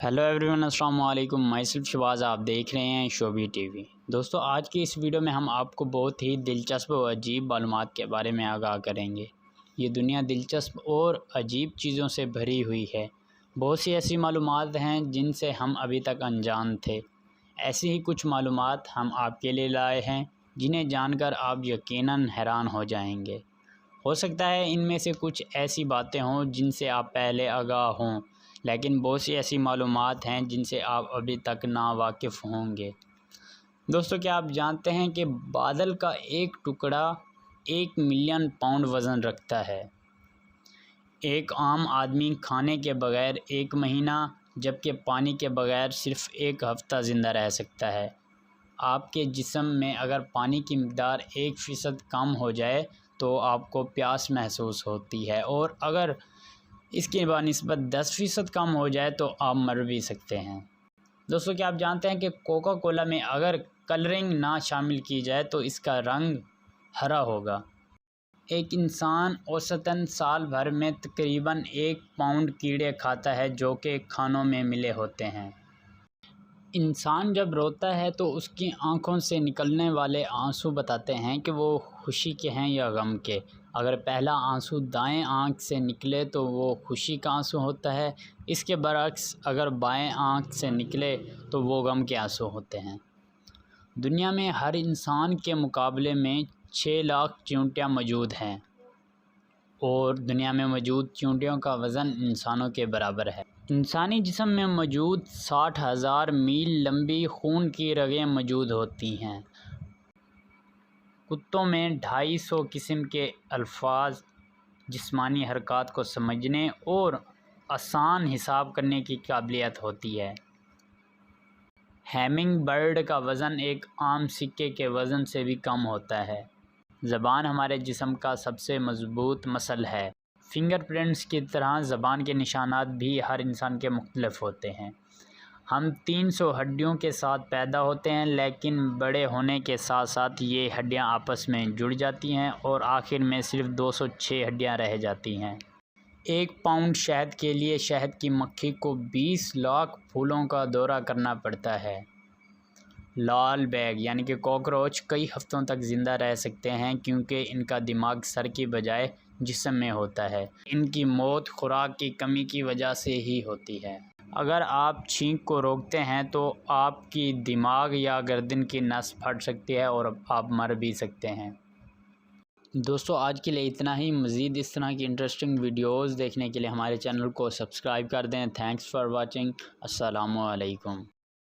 Hello everyone, अस्सलाम वालेकुम। मैं सिर्फ शबाज़, आप देख रहे हैं शोबी टीवी। दोस्तों, आज की इस वीडियो में हम आपको बहुत ही दिलचस्प और अजीब मालूमात के बारे में आगाह करेंगे। ये दुनिया दिलचस्प और अजीब चीज़ों से भरी हुई है। बहुत सी ऐसी मालूमात हैं जिनसे हम अभी तक अनजान थे। ऐसी ही कुछ मालूमात हम आपके लिए लाए हैं जिन्हें जानकर आप यकीनन हैरान हो जाएंगे। हो सकता है इनमें से कुछ ऐसी बातें हों जिनसे आप पहले आगाह हों, लेकिन बहुत सी ऐसी मालूमात हैं जिनसे आप अभी तक नावाकिफ़ होंगे। दोस्तों, क्या आप जानते हैं कि बादल का एक टुकड़ा 1 मिलियन पाउंड वज़न रखता है? एक आम आदमी खाने के बगैर 1 महीना, जबकि पानी के बगैर सिर्फ़ 1 हफ़्ता ज़िंदा रह सकता है। आपके जिस्म में अगर पानी की मिक़दार 1% कम हो जाए तो आपको प्यास महसूस होती है, और अगर इसके बानिस्बत 10% कम हो जाए तो आप मर भी सकते हैं। दोस्तों, क्या आप जानते हैं कि कोका कोला में अगर कलरिंग ना शामिल की जाए तो इसका रंग हरा होगा? एक इंसान औसतन साल भर में तकरीबन 1 पाउंड कीड़े खाता है जो कि खानों में मिले होते हैं। इंसान जब रोता है तो उसकी आंखों से निकलने वाले आंसू बताते हैं कि वो खुशी के हैं या गम के। अगर पहला आंसू दाएं आंख से निकले तो वो खुशी का आंसू होता है। इसके बरक्स अगर बाएं आंख से निकले तो वो गम के आंसू होते हैं। दुनिया में हर इंसान के मुकाबले में 6 लाख चींटियाँ मौजूद हैं, और दुनिया में मौजूद चींटियों का वज़न इंसानों के बराबर है। इंसानी जिस्म में मौजूद 60,000 मील लंबी खून की रगें मौजूद होती हैं। कुत्तों में 250 किस्म के अल्फाज जिस्मानी हरकत को समझने और आसान हिसाब करने की काबिलियत होती है। हैमिंग बर्ड का वज़न एक आम सिक्के के वज़न से भी कम होता है। ज़बान हमारे जिस्म का सबसे मज़बूत मसल है। फिंगर प्रिंट्स की तरह ज़बान के निशानात भी हर इंसान के मुख्तलिफ होते हैं। हम 300 हड्डियों के साथ पैदा होते हैं, लेकिन बड़े होने के साथ साथ ये हड्डियां आपस में जुड़ जाती हैं और आखिर में सिर्फ 206 हड्डियां रह जाती हैं। 1 पाउंड शहद के लिए शहद की मक्खी को 20 लाख फूलों का दौरा करना पड़ता है। लाल बैग यानी कि कॉकरोच कई हफ्तों तक ज़िंदा रह सकते हैं क्योंकि इनका दिमाग सर की बजाय जिस्म में होता है। इनकी मौत खुराक की कमी की वजह से ही होती है। अगर आप छींक को रोकते हैं तो आपकी दिमाग या गर्दन की नस फट सकती है और आप मर भी सकते हैं। दोस्तों, आज के लिए इतना ही। मज़ीद इस तरह की इंटरेस्टिंग वीडियोज़ देखने के लिए हमारे चैनल को सब्सक्राइब कर दें। Thanks for watching. अस्सलामु अलैकुम।